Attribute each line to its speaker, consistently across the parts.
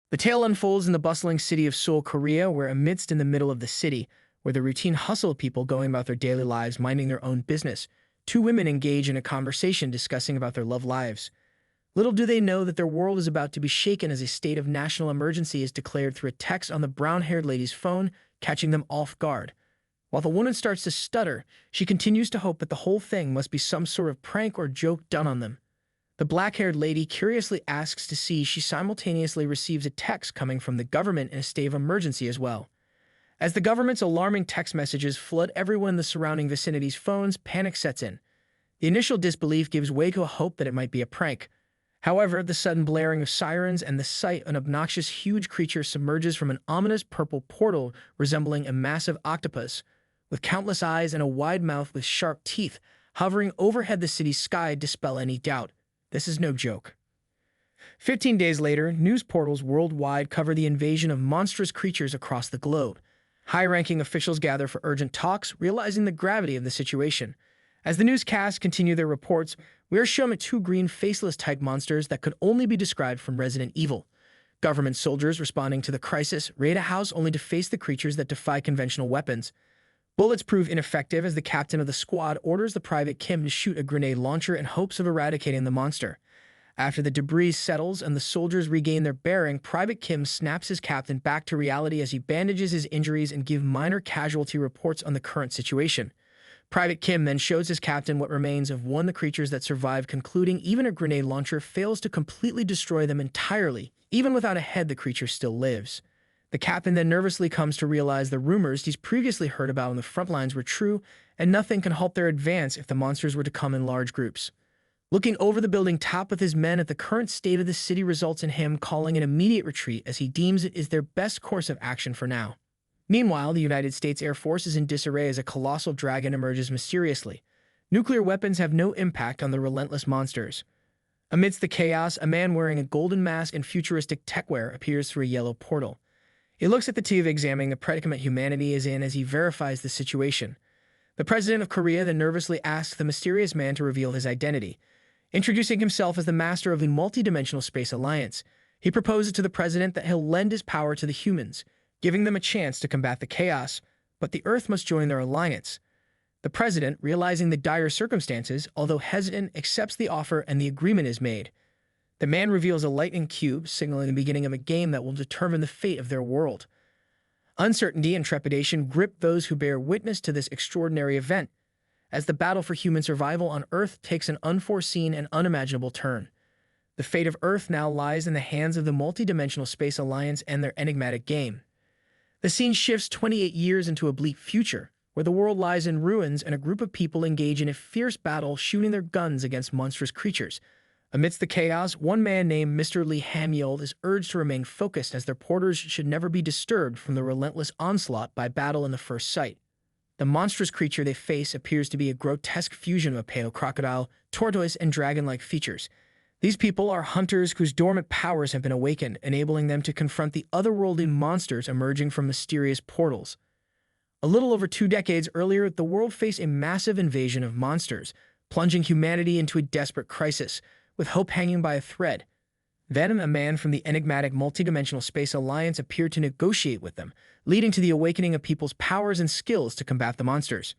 Speaker 1: The tale unfolds in the bustling city of Seoul, Korea, where amidst in the middle of the city, where the routine hustle of people going about their daily lives minding their own business, two women engage in a conversation discussing about their love lives. Little do they know that their world is about to be shaken as a state of national emergency is declared through a text on the brown-haired lady's phone, catching them off guard. While the woman starts to stutter, she continues to hope that the whole thing must be some sort of prank or joke done on them. The black-haired lady curiously asks to see she simultaneously receives a text coming from the government in a state of emergency as well. As the government's alarming text messages flood everyone in the surrounding vicinity's phones, panic sets in. The initial disbelief gives way to a hope that it might be a prank. However, the sudden blaring of sirens and the sight of an obnoxious huge creature submerges from an ominous purple portal resembling a massive octopus, with countless eyes and a wide mouth with sharp teeth, hovering overhead the city's sky dispel any doubt. This is no joke. 15 days later, news portals worldwide cover the invasion of monstrous creatures across the globe. High-ranking officials gather for urgent talks, realizing the gravity of the situation. As the newscasts continue their reports, we are shown two green, faceless-type monsters that could only be described from Resident Evil. Government soldiers responding to the crisis raid a house only to face the creatures that defy conventional weapons. Bullets prove ineffective as the captain of the squad orders the Private Kim to shoot a grenade launcher in hopes of eradicating the monster. After the debris settles and the soldiers regain their bearing, Private Kim snaps his captain back to reality as he bandages his injuries and gives minor casualty reports on the current situation. Private Kim then shows his captain what remains of one of the creatures that survived, concluding even a grenade launcher fails to completely destroy them entirely. Even without a head, the creature still lives. The captain then nervously comes to realize the rumors he's previously heard about on the front lines were true, and nothing can halt their advance if the monsters were to come in large groups. Looking over the building top with his men at the current state of the city results in him calling an immediate retreat as he deems it is their best course of action for now. Meanwhile, the United States Air Force is in disarray as a colossal dragon emerges mysteriously. Nuclear weapons have no impact on the relentless monsters. Amidst the chaos, a man wearing a golden mask and futuristic techwear appears through a yellow portal. He looks at the TV examining the predicament humanity is in as he verifies the situation. The president of Korea then nervously asks the mysterious man to reveal his identity. Introducing himself as the master of the multidimensional space alliance, he proposes to the president that he'll lend his power to the humans, giving them a chance to combat the chaos, but the Earth must join their alliance. The president, realizing the dire circumstances, although hesitant, accepts the offer and the agreement is made. The man reveals a lightning cube, signaling the beginning of a game that will determine the fate of their world. Uncertainty and trepidation grip those who bear witness to this extraordinary event, as the battle for human survival on Earth takes an unforeseen and unimaginable turn. The fate of Earth now lies in the hands of the Multidimensional Space Alliance and their enigmatic game. The scene shifts 28 years into a bleak future, where the world lies in ruins and a group of people engage in a fierce battle shooting their guns against monstrous creatures. Amidst the chaos, one man named Mr. Lee Hanyeol is urged to remain focused as their porters should never be disturbed from the relentless onslaught by battle in the first sight. The monstrous creature they face appears to be a grotesque fusion of a pale crocodile, tortoise, and dragon-like features. These people are hunters whose dormant powers have been awakened, enabling them to confront the otherworldly monsters emerging from mysterious portals. A little over 2 decades earlier, the world faced a massive invasion of monsters, plunging humanity into a desperate crisis, with hope hanging by a thread. Then, a man from the enigmatic Multidimensional Space Alliance appeared to negotiate with them, leading to the awakening of people's powers and skills to combat the monsters.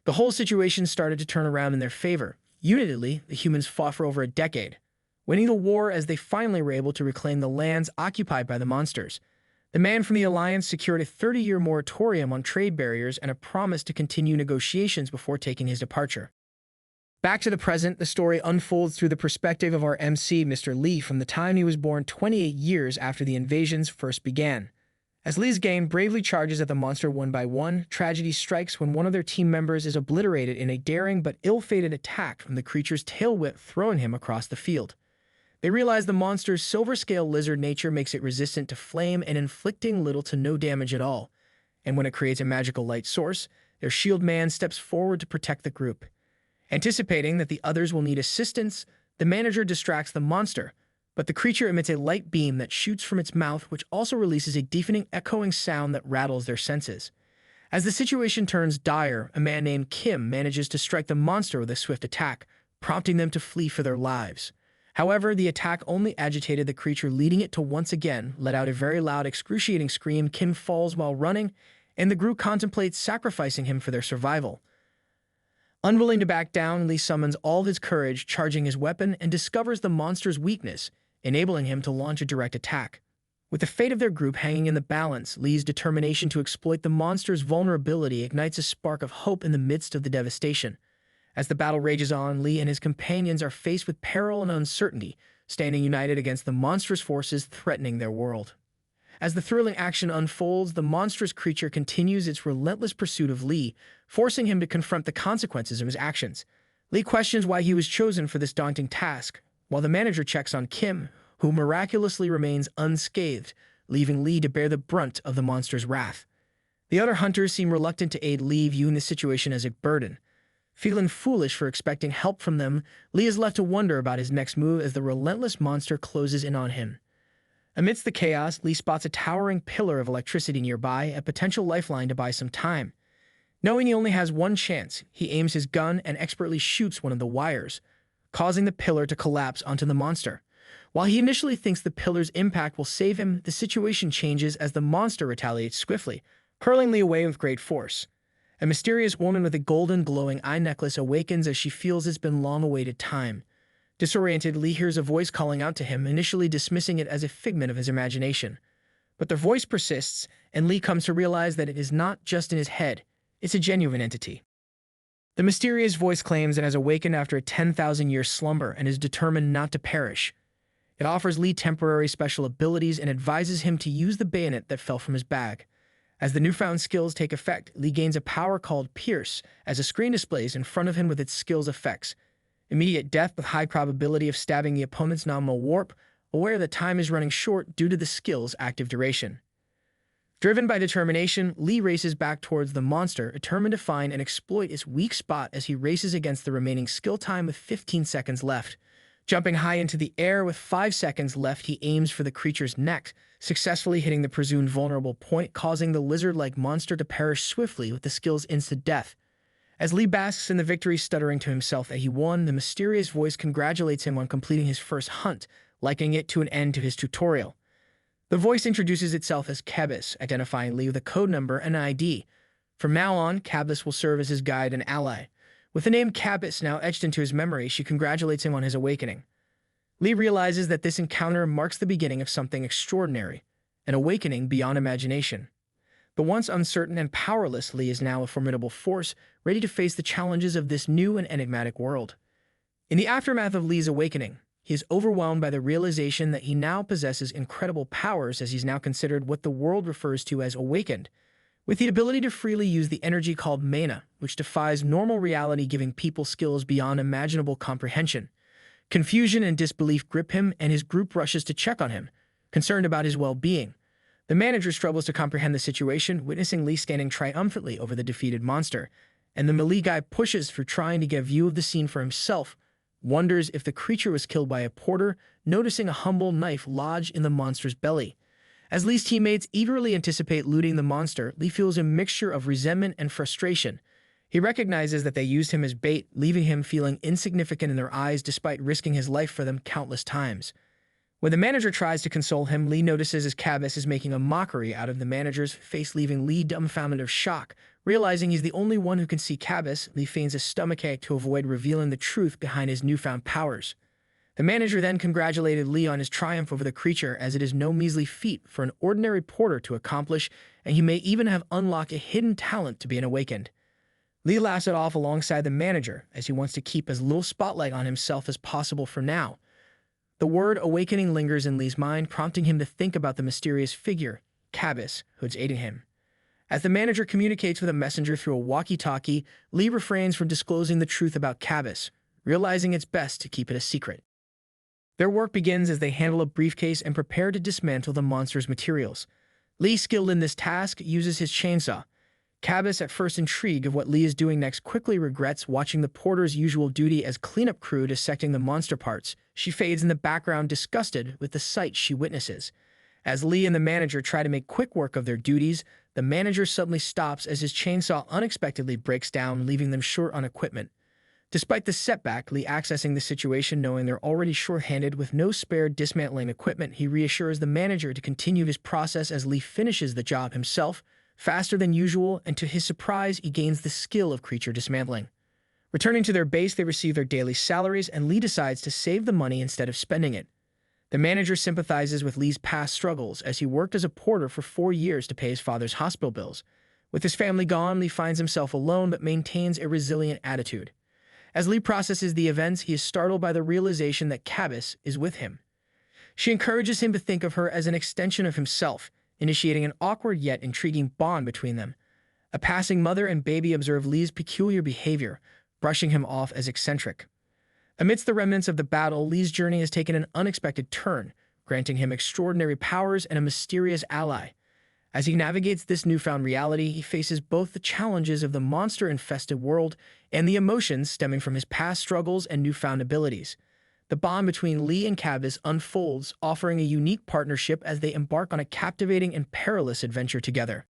Speaker 1: The whole situation started to turn around in their favor. Unitedly, the humans fought for over a decade, winning the war as they finally were able to reclaim the lands occupied by the monsters. The man from the Alliance secured a 30-year moratorium on trade barriers and a promise to continue negotiations before taking his departure. Back to the present, the story unfolds through the perspective of our MC, Mr. Lee, from the time he was born 28 years after the invasions first began. As Lee's gang bravely charges at the monster one by one, tragedy strikes when one of their team members is obliterated in a daring but ill-fated attack from the creature's tail whip throwing him across the field. They realize the monster's silver-scale lizard nature makes it resistant to flame and inflicting little to no damage at all. And when it creates a magical light source, their shield man steps forward to protect the group. Anticipating that the others will need assistance, the manager distracts the monster, but the creature emits a light beam that shoots from its mouth, which also releases a deafening, echoing sound that rattles their senses. As the situation turns dire, a man named Kim manages to strike the monster with a swift attack, prompting them to flee for their lives. However, the attack only agitated the creature, leading it to once again let out a very loud, excruciating scream. Kim falls while running, and the group contemplates sacrificing him for their survival. Unwilling to back down, Lee summons all his courage, charging his weapon, and discovers the monster's weakness, enabling him to launch a direct attack. With the fate of their group hanging in the balance, Lee's determination to exploit the monster's vulnerability ignites a spark of hope in the midst of the devastation. As the battle rages on, Lee and his companions are faced with peril and uncertainty, standing united against the monstrous forces threatening their world. As the thrilling action unfolds, the monstrous creature continues its relentless pursuit of Lee, forcing him to confront the consequences of his actions. Lee questions why he was chosen for this daunting task, while the manager checks on Kim, who miraculously remains unscathed, leaving Lee to bear the brunt of the monster's wrath. The other hunters seem reluctant to aid Lee, viewing the situation as a burden. Feeling foolish for expecting help from them, Lee is left to wonder about his next move as the relentless monster closes in on him. Amidst the chaos, Lee spots a towering pillar of electricity nearby, a potential lifeline to buy some time. Knowing he only has one chance, he aims his gun and expertly shoots one of the wires, causing the pillar to collapse onto the monster. While he initially thinks the pillar's impact will save him, the situation changes as the monster retaliates swiftly, hurling Lee away with great force. A mysterious woman with a golden glowing eye necklace awakens as she feels it's been long-awaited time. Disoriented, Lee hears a voice calling out to him, initially dismissing it as a figment of his imagination. But the voice persists, and Lee comes to realize that it is not just in his head, it's a genuine entity. The mysterious voice claims it has awakened after a 10,000-year slumber and is determined not to perish. It offers Lee temporary special abilities and advises him to use the bayonet that fell from his bag. As the newfound skills take effect, Lee gains a power called Pierce, as a screen displays in front of him with its skills effects. Immediate death with high probability of stabbing the opponent's nominal warp, aware that time is running short due to the skill's active duration. Driven by determination, Lee races back towards the monster, determined to find and exploit its weak spot as he races against the remaining skill time with 15 seconds left. Jumping high into the air with 5 seconds left, he aims for the creature's neck, successfully hitting the presumed vulnerable point, causing the lizard-like monster to perish swiftly with the skill's instant death. As Lee basks in the victory, stuttering to himself that he won, the mysterious voice congratulates him on completing his first hunt, likening it to an end to his tutorial. The voice introduces itself as Cabus, identifying Lee with a code number and an ID. From now on, Cabus will serve as his guide and ally. With the name Cabus now etched into his memory, she congratulates him on his awakening. Lee realizes that this encounter marks the beginning of something extraordinary, an awakening beyond imagination. But once uncertain and powerless, Lee is now a formidable force, ready to face the challenges of this new and enigmatic world. In the aftermath of Lee's awakening, he is overwhelmed by the realization that he now possesses incredible powers, as he's now considered what the world refers to as awakened, with the ability to freely use the energy called mana, which defies normal reality, giving people skills beyond imaginable comprehension. Confusion and disbelief grip him, and his group rushes to check on him, concerned about his well-being. The manager struggles to comprehend the situation, witnessing Lee standing triumphantly over the defeated monster, and the melee guy pushes for trying to get a view of the scene for himself, wonders if the creature was killed by a porter, noticing a humble knife lodged in the monster's belly. As Lee's teammates eagerly anticipate looting the monster, Lee feels a mixture of resentment and frustration. He recognizes that they used him as bait, leaving him feeling insignificant in their eyes despite risking his life for them countless times. When the manager tries to console him, Lee notices as Cabus is making a mockery out of the manager's face, leaving Lee dumbfounded of shock. Realizing he's the only one who can see Cabus, Lee feigns a stomachache to avoid revealing the truth behind his newfound powers. The manager then congratulated Lee on his triumph over the creature, as it is no measly feat for an ordinary porter to accomplish, and he may even have unlocked a hidden talent to be awakened. Lee laughs it off alongside the manager, as he wants to keep as little spotlight on himself as possible for now. The word awakening lingers in Lee's mind, prompting him to think about the mysterious figure, Cabus, who's aiding him. As the manager communicates with a messenger through a walkie-talkie, Lee refrains from disclosing the truth about Cabus, realizing it's best to keep it a secret. Their work begins as they handle a briefcase and prepare to dismantle the monster's materials. Lee, skilled in this task, uses his chainsaw. Cabus, at first intrigued of what Lee is doing next, quickly regrets watching the porter's usual duty as cleanup crew dissecting the monster parts. She fades in the background, disgusted with the sight she witnesses. As Lee and the manager try to make quick work of their duties, the manager suddenly stops as his chainsaw unexpectedly breaks down, leaving them short on equipment. Despite the setback, Lee accessing the situation knowing they're already short-handed with no spare dismantling equipment, he reassures the manager to continue his process as Lee finishes the job himself, faster than usual, and to his surprise, he gains the skill of creature dismantling. Returning to their base, they receive their daily salaries, and Lee decides to save the money instead of spending it. The manager sympathizes with Lee's past struggles as he worked as a porter for 4 years to pay his father's hospital bills. With his family gone, Lee finds himself alone but maintains a resilient attitude. As Lee processes the events, he is startled by the realization that Cabis is with him. She encourages him to think of her as an extension of himself, initiating an awkward yet intriguing bond between them. A passing mother and baby observe Lee's peculiar behavior, brushing him off as eccentric. Amidst the remnants of the battle, Lee's journey has taken an unexpected turn, granting him extraordinary powers and a mysterious ally. As he navigates this newfound reality, he faces both the challenges of the monster-infested world and the emotions stemming from his past struggles and newfound abilities. The bond between Lee and Cabis unfolds, offering a unique partnership as they embark on a captivating and perilous adventure together.